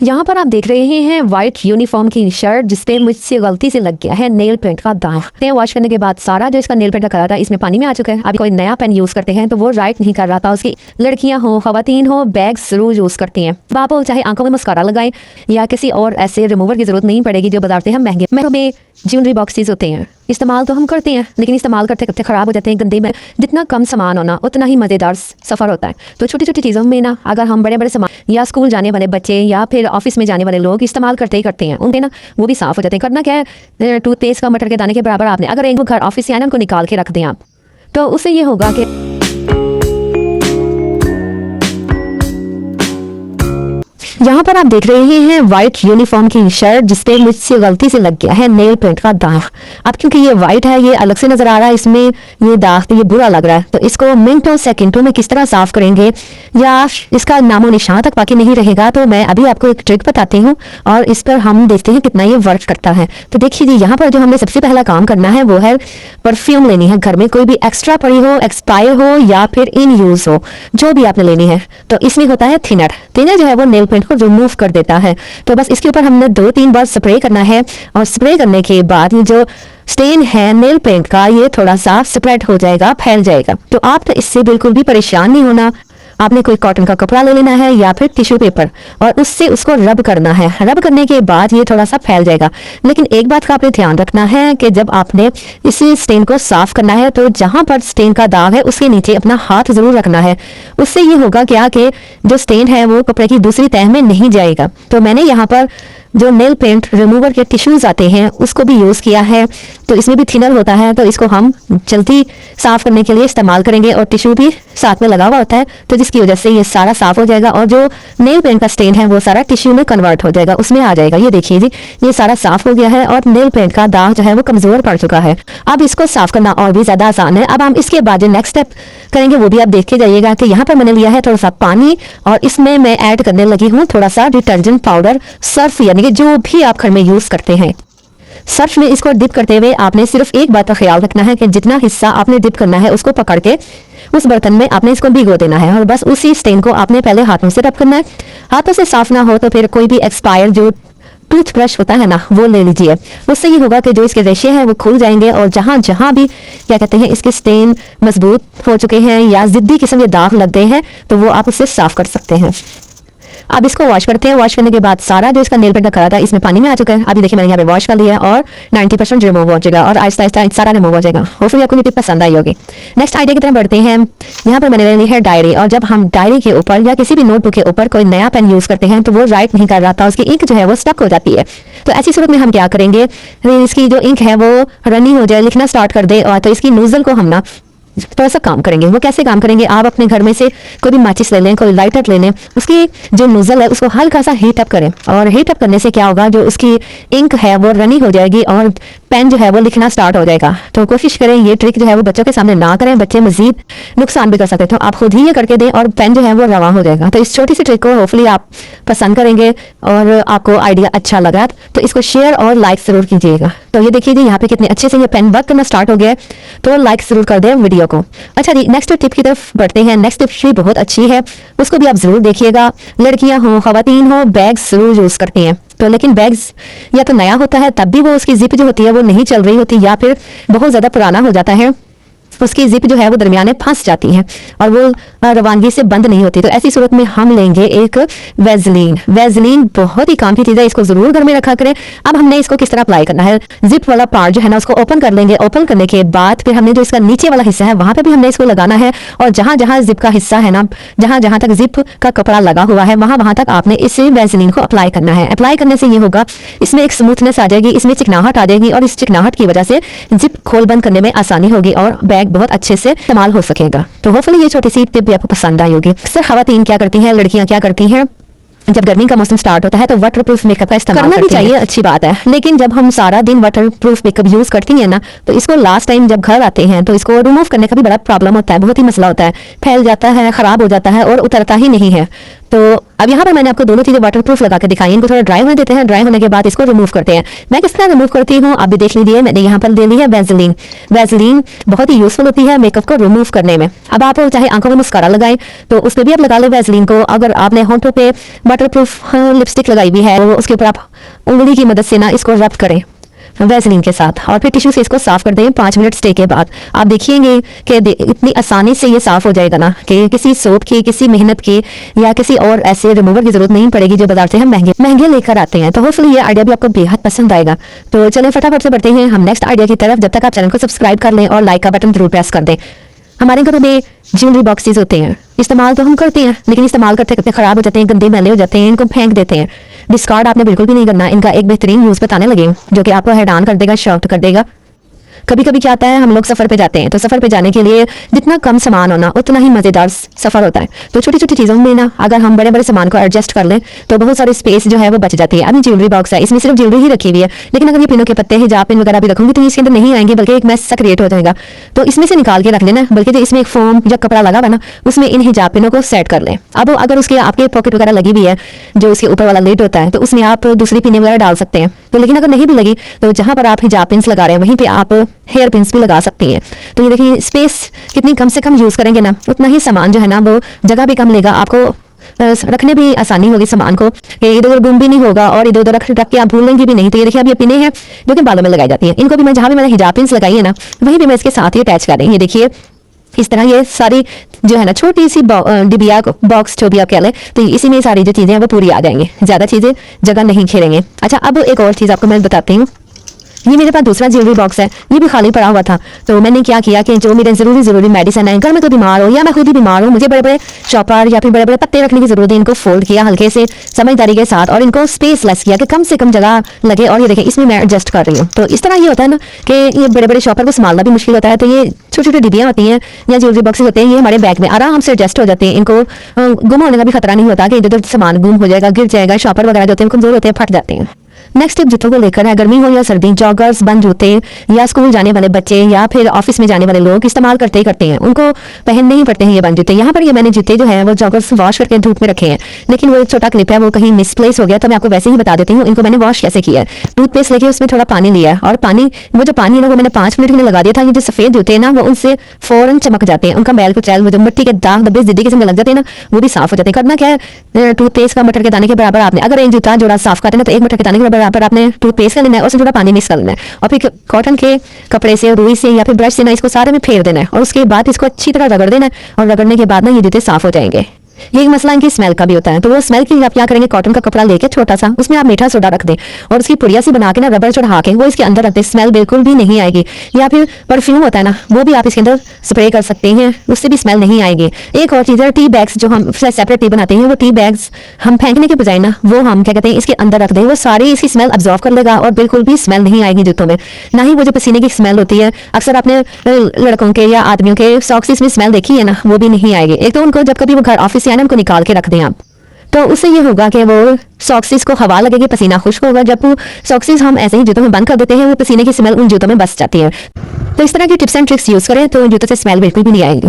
यहाँ पर आप देख रहे हैं व्हाइट यूनिफॉर्म की शर्ट जिसपे मुझसे गलती से लग गया है नेल पेंट का दाग। वॉश करने के बाद सारा जो इसका नेल पेंट का कलर था इसमें पानी में आ चुका है। अभी कोई नया पेन यूज करते हैं तो वो राइट नहीं कर रहा था। उसकी लड़कियां हो खवातीन हो बैग्स जरूर यूज करती हैं। आप चाहे आंखों में मस्कारा लगाएं या किसी और ऐसे रिमूवर की जरूरत नहीं पड़ेगी जो बाजार से हम महंगे में ज्वेलरी बॉक्सेस होते हैं। इस्तेमाल तो हम करते हैं लेकिन इस्तेमाल करते करते ख़राब हो जाते हैं गंदे में। जितना कम सामान होना उतना ही मज़ेदार सफ़र होता है। तो छोटी छोटी चीज़ों में ना अगर हम बड़े बड़े सामान या स्कूल जाने वाले बच्चे या फिर ऑफिस में जाने वाले लोग इस्तेमाल करते ही करते हैं उनके ना वो भी साफ़ हो जाते हैं। करना क्या है, टूथपेस्ट का मटर के दाने के बराबर आपने अगर एक घर ऑफिस से आए ना उनको निकाल के रख दें आप, तो उससे ये होगा कि यहाँ पर आप देख रहे हैं व्हाइट यूनिफॉर्म की शर्ट जिसपे मुझसे गलती से लग गया है नेल पेंट का दाग। अब क्योंकि ये व्हाइट है ये अलग से नजर आ रहा है, इसमें ये दाग तो ये बुरा लग रहा है। तो इसको मिनटों सेकंडों में किस तरह साफ करेंगे या इसका नामो निशान तक बाकी नहीं रहेगा, तो मैं अभी आपको एक ट्रिक बताती हूँ और इस पर हम देखते हैं कितना ये वर्क करता है। तो देखिए जी, यहाँ पर जो हमने सबसे पहला काम करना है वो है परफ्यूम लेनी है। घर में कोई भी एक्स्ट्रा पड़ी हो, एक्सपायर हो या फिर इन यूज हो, जो भी आपने लेनी है। तो इसमें होता है थिनर जो है वो नेल पेंट को रिमूव कर देता है। तो बस इसके ऊपर हमने 2-3 बार स्प्रे करना है और स्प्रे करने के बाद ये जो स्टेन है नेल पेंट का ये थोड़ा सा स्प्रेड हो जाएगा, फैल जाएगा। तो आप तो इससे बिल्कुल भी परेशान नहीं होना। आपने कोई कॉटन का कपड़ा ले लेना है या फिर टिश्यू पेपर और उससे उसको रब करना है। रब करने के बाद ये थोड़ा सा फैल जाएगा। लेकिन एक बात का आपने ध्यान रखना है कि जब आपने इस स्टेन को साफ करना है तो जहां पर स्टेन का दाग है उसके नीचे अपना हाथ जरूर रखना है। उससे ये होगा क्या कि जो स्टेन है वो कपड़े की दूसरी तह में नहीं जाएगा। तो मैंने यहाँ पर जो नेल पेंट रिमूवर के टिश्यूज आते हैं उसको भी यूज़ किया है। तो इसमें भी थिनर होता है तो इसको हम जल्दी साफ करने के लिए इस्तेमाल करेंगे और टिश्यू भी साथ में लगा हुआ होता है, तो जिसकी वजह से ये सारा साफ हो जाएगा और जो नेल पेंट का स्टेन है वो सारा टिश्यू में कन्वर्ट हो जाएगा, उसमें आ जाएगा। ये देखिए जी, ये सारा साफ हो गया है और नेल पेंट का दाग जो है वो कमजोर पड़ चुका है। अब इसको साफ करना और भी ज्यादा आसान है। अब हम इसके बाद जो नेक्स्ट स्टेप करेंगे वो भी आप देख के जाइएगा कि यहाँ पर मैंने लिया है थोड़ा सा पानी और इसमें मैं ऐड करने लगी हूँ थोड़ा सा डिटर्जेंट पाउडर, सर्फ यानी कि जो भी आप घर में यूज करते हैं। सर्फ में इसको डिप करते हुए आपने सिर्फ एक बात का ख्याल रखना है कि जितना हिस्सा आपने डिप करना है उसको पकड़ के उस बर्तन में आपने इसको भिगो देना है और बस उसी स्टेन को आपने पहले हाथों से रब करना है। हाथों से साफ ना हो तो फिर कोई भी एक्सपायर जो टूथब्रश होता है ना वो ले लीजिए। उससे ये होगा कि जो इसके रेशे हैं वो खुल जाएंगे और जहां जहां भी क्या कहते हैं इसके स्टेन मजबूत हो चुके हैं या जिद्दी किस्म के दाग लग गए हैं तो वो आप उससे साफ कर सकते हैं। अब इसको वॉश करते हैं। वॉश करने के बाद सारा जो इसका नेल पेंट का कलर था इसमें पानी में आ चुका है। अभी देखिए मैंने यहाँ पे वॉश कर लिया और 90% रिमूव हो जाएगा और आहिस्ता आहिस्ता सारा रिमूव हो जाएगा। होपफुली आपको ये टिप पसंद आई होगी। नेक्स्ट आइडिया की तरफ बढ़ते हैं। यहाँ पर मैंने ली है डायरी और जब हम डायरी के ऊपर या किसी भी नोटबुक के ऊपर कोई नया पेन यूज करते हैं तो वो राइट नहीं कर रहा था, उसकी इंक जो है वो स्टक हो जाती है। तो ऐसी सूरत में हम क्या करेंगे, इसकी जो इंक है वो रनिंग हो जाए, लिखना स्टार्ट कर दे और तो इसकी नोजल को हम ना थोड़ा सा काम करेंगे। वो कैसे काम करेंगे, आप अपने घर में से कोई भी माचिस ले लें, कोई लाइटर ले लें, उसकी जो नोजल है उसको हल्का सा हीट अप करें और हीट अप करने से क्या होगा, जो उसकी इंक है वो रनी हो जाएगी और पेन जो है वो लिखना स्टार्ट हो जाएगा। तो कोशिश करें ये ट्रिक जो है वो बच्चों के सामने ना करें, बच्चे मजीद नुकसान भी कर सकते हैं। तो आप खुद ही ये करके दें और पेन जो है वो रवा हो जाएगा। तो इस छोटी सी ट्रिक को होपफुली आप पसंद करेंगे और आपको आइडिया अच्छा लगा तो इसको शेयर और लाइक जरूर कीजिएगा। तो ये देखिए जी, यहाँ पे कितने अच्छे से ये पेन वर्क करना स्टार्ट हो गया है, तो लाइक जरूर कर दें वीडियो को। अच्छा जी, नेक्स्ट टिप की तरफ बढ़ते हैं। नेक्स्ट टिप भी बहुत अच्छी है, उसको भी आप जरूर देखिएगा। लड़कियां हो खवातीन हो बैग्स जरूर यूज करती हैं, तो लेकिन बैग्स या तो नया होता है तब भी वो उसकी जिप जो होती है वो नहीं चल रही होती या फिर बहुत ज्यादा पुराना हो जाता है, उसकी जिप जो है वो दरमियान में फंस जाती है और वो रवानगी से बंद नहीं होती। तो ऐसी सूरत में हम लेंगे एक वेजलीन। वेजलीन बहुत ही काम की चीज़ है, इसको जरूर घर में रखा करें। अब हमने इसको किस तरह अप्लाई करना है, जिप वाला पार्ट जो है ना उसको ओपन कर लेंगे। ओपन करने के बाद फिर हमने जो इसका नीचे वाला हिस्सा है वहां पे भी हमने इसको लगाना है और जहां जहां जिप का हिस्सा है ना, जहां जहां तक जिप का कपड़ा लगा हुआ है वहां वहां तक आपने इस वेजलीन को अप्लाई करना है। अप्लाई करने से ये होगा, इसमें एक स्मूथनेस आ जाएगी, इसमें चिकनाहट आ जाएगी और इस चिकनाहट की वजह से जिप खोल बंद करने में आसानी होगी और बैग बहुत अच्छे से इस्तेमाल हो सकेगा। तो होपफुली ये छोटी सी टिप भी आपको पसंद आई होगी। अक्सर खवातीन क्या करती हैं, लड़कियां क्या करती हैं, जब गर्मी का मौसम स्टार्ट होता है तो वाटरप्रूफ मेकअप का इस्तेमाल करना भी चाहिए, अच्छी बात है। लेकिन जब हम सारा दिन वाटरप्रूफ मेकअप यूज करती हैं ना तो इसको लास्ट टाइम जब घर आते हैं तो इसको रिमूव करने का भी बड़ा प्रॉब्लम होता है, बहुत ही मसला होता है, फैल जाता है, खराब हो जाता है और उतरता ही नहीं है। तो अब यहाँ पर मैंने आपको दोनों चीजें वाटरप्रूफ लगा के दिखाई, इनको थोड़ा ड्राई होने देते हैं, ड्राई होने के बाद इसको रिमूव करते हैं। मैं किस तरह रिमूव करती हूँ आप भी देख लीजिए। मैंने यहाँ पर ले ली है वैसलीन। वैसलीन बहुत ही यूजफुल होती है मेकअप को रिमूव करने में। अब आप चाहे आंखों में मस्कारा लगाएं तो उस पर भी आप लगा लें वैसलीन को। अगर आपने होंठों पे वाटरप्रूफ लिपस्टिक लगाई हुई है तो उसके ऊपर आप उंगली की मदद से ना इसको रब करें वैसलीन के साथ, और फिर टिश्यू से इसको साफ कर दें 5 मिनट स्टे के बाद। आप देखिएंगे कि इतनी आसानी से ये साफ हो जाएगा ना कि किसी सोप की, किसी मेहनत की या किसी और ऐसे रिमूवर की जरूरत नहीं पड़ेगी जो बाजार से हम महंगे महंगे लेकर आते हैं। तो होपफुली ये आइडिया भी आपको बेहद पसंद आएगा। तो चलें फटाफट से बढ़ते हैं हम नेक्स्ट आइडिया की तरफ। जब तक आप चैनल को सब्सक्राइब कर लें और लाइक का बटन जरूर प्रेस कर दें। हमारे घरों में ज्वेलरी बॉक्सेस होते हैं, इस्तेमाल तो हम करते हैं लेकिन इस्तेमाल करते करते खराब हो जाते हैं, गंदे मैले हो जाते हैं, इनको फेंक देते हैं। डिस्कार्ड आपने बिल्कुल भी नहीं करना। इनका एक बेहतरीन यूज बताने लगे जो कि आपको हैरान कर देगा, शॉक्ड कर देगा। कभी कभी क्या होता है हम लोग सफर पे जाते हैं तो सफर पे जाने के लिए जितना कम सामान होना उतना ही मजेदार सफर होता है। तो छोटी छोटी चीजों में ना अगर हम बड़े बड़े सामान को एडजस्ट कर लें तो बहुत सारी स्पेस जो है वो बच जाती है। अभी ज्वेलरी बॉक्स है, इसमें सिर्फ ज्वेलरी ही रखी हुई है, लेकिन अगर ये पिनों के पत्ते, हिजाब पिन वगैरह भी रखूंगी तो इसके अंदर नहीं आएंगे बल्कि एक मैस सा क्रिएट हो जाएगा। तो इसमें से निकाल के रख लेना, बल्कि जो इसमें एक फोम या कपड़ा लगा हुआ ना उसमें इन हिजाब पिनों को सेट कर लें। अब अगर उसके आपके पॉकेट वगैरह लगी हुई है जो इसके ऊपर वाला लिड होता है तो उसमें आप दूसरी पिनें वगैरह डाल सकते हैं। तो लेकिन अगर नहीं भी लगी तो जहां पर आप हिजाब पिन्स लगा रहे हैं वहीं पे आप हेयर पिन्स भी लगा सकती हैं। तो ये देखिए स्पेस कितनी कम से कम यूज करेंगे ना उतना ही सामान जो है ना वो जगह भी कम लेगा, आपको रखने भी आसानी होगी सामान को, इधर उधर गुम भी नहीं होगा और इधर उधर रख के आप भूलेंगे भी नहीं। तो ये देखिए अब ये पिने हैं जो कि बालों में लगाई जाती है। इनको भी मैं जहां भी मैंने हिजाब पिन्स लगाई है ना वहीं भी मैं इसके साथ ही अटैच कर रही हूँ। ये देखिए इस तरह ये सारी जो है ना छोटी सी डिबिया बॉक्स जो भी आप कह लें, तो इसी में सारी जो चीजें हैं वो पूरी आ जाएंगी, ज्यादा चीजें जगह नहीं घेरेंगे। अच्छा अब एक और चीज आपको मैं बताती हूँ। ये मेरे पास दूसरा ज्वेलरी बॉक्स है, ये भी खाली पड़ा हुआ था। तो मैंने क्या किया कि जो मेरे जरूरी मेडिसिन है, घर में कोई बीमार हो या मैं खुद ही बीमार हूँ, मुझे बड़े बड़े शॉपर या फिर बड़े बड़े पत्ते रखने की जरूरत है, इनको फोल्ड किया हल्के से समझदारी के साथ और इनको स्पेस लेस किया कि कम से कम जगह लगे। और ये देखिए इसमें मैं एडजस्ट कर रही हूँ। तो इस तरह ये होता है ना कि ये बड़े बड़े शॉपर को संभालना भी मुश्किल होता है। तो ये छोटी छोटी डिब्बियाँ होती हैं या ज्वेलरी बॉक्सेस होते हैं, ये हमारे बैग में आराम से एडजस्ट हो जाते हैं। इनको गुम होने का भी खतरा नहीं होता कि इधर उधर सामान गुम हो जाएगा, गिर जाएगा। शॉपर वगैरह जो होते हैं कमजोर होते हैं, फट जाते हैं। नेक्स्ट टिप जूतों को लेकर है। गर्मी हो या सर्दी, जॉगर्स, बंद जूते या स्कूल जाने वाले बच्चे या फिर ऑफिस में जाने वाले लोग इस्तेमाल करते ही करते हैं, उनको पहनने ही पड़ते हैं ये बंद जूते। यहाँ पर ये मैंने जूते जो है वो जॉगर्स वॉश करके धूप में रखे हैं, लेकिन वो एक छोटा क्लिप है वो कहीं मिसप्लेस हो गया, तो मैं आपको वैसे ही बता देती हूँ इनको मैंने वॉश कैसे किया है। टूथपेस्ट लेके उसमें थोड़ा पानी लिया है और पानी वो जो पानी है ना वो मैंने 5 मिनट में लगा दिया था। ये जो सफेद जूते हैं ना वो उनसे फौरन चमक जाते हैं, उनका मैल कुचैल वो जो मिट्टी के दाग धब्बे जिद्दी किस्म के लग जाते हैं ना वो भी साफ हो जाते हैं। करना क्या है, टूथपेस्ट का मटर के दाने के बराबर आपने अगर एक जूता जोड़ा साफ करना तो 1 मटर के दाने के बराबर आपने टूथपेस्ट कर लेना है और उसमें थोड़ा पानी मिक्स कर लेना है और फिर कॉटन के कपड़े से, रुई से या फिर ब्रश से ना इसको सारे में फेर देना है और उसके बाद इसको अच्छी तरह रगड़ देना है और रगड़ने के बाद ना ये जूते साफ हो जाएंगे। ये एक मसला इनकी स्मेल का भी होता है, तो वो स्मेल के लिए आप क्या करेंगे, कॉटन का कपड़ा लेके छोटा सा उसमें आप मीठा सोडा रख दें और उसकी पुड़िया सी बना के ना रबर चढ़ा के वो इसके अंदर रख दें, स्मेल बिल्कुल भी नहीं आएगी। या फिर परफ्यूम होता है ना वो भी आप इसके अंदर स्प्रे कर सकते हैं, उससे भी स्मेल नहीं आएगी। एक और चीज़ है टी बैग्स, जो हम सेपरेट टी बनाते हैं वो टी बैग्स हम फेंकने के बजाय ना वो हम क्या कहते हैं इसके अंदर रख दें, वो सारी इसकी स्मेल अब्जॉर्व कर लेगा और बिल्कुल भी स्मेल नहीं आएगी जूतों में। ना ही वो जो पसीने की स्मेल होती है, अक्सर आपने लड़कों के या आदमियों के सॉक्स में स्मेल देखी है ना, वो भी नहीं आएगी। एक तो उनको जब कभी वो घर ऑफिस से आए ना उनको निकाल के रख दें आप, तो उससे ये होगा कि वो सॉक्सेस को हवा लगेगी, पसीना खुश्क होगा। जब वो सॉक्सेस हम ऐसे ही जूतों में बंद कर देते हैं वो पसीने की स्मेल उन जूतों में बस जाती है। तो इस तरह की टिप्स एंड ट्रिक्स यूज करें तो जूतों से स्मेल बिल्कुल भी नहीं आएगी।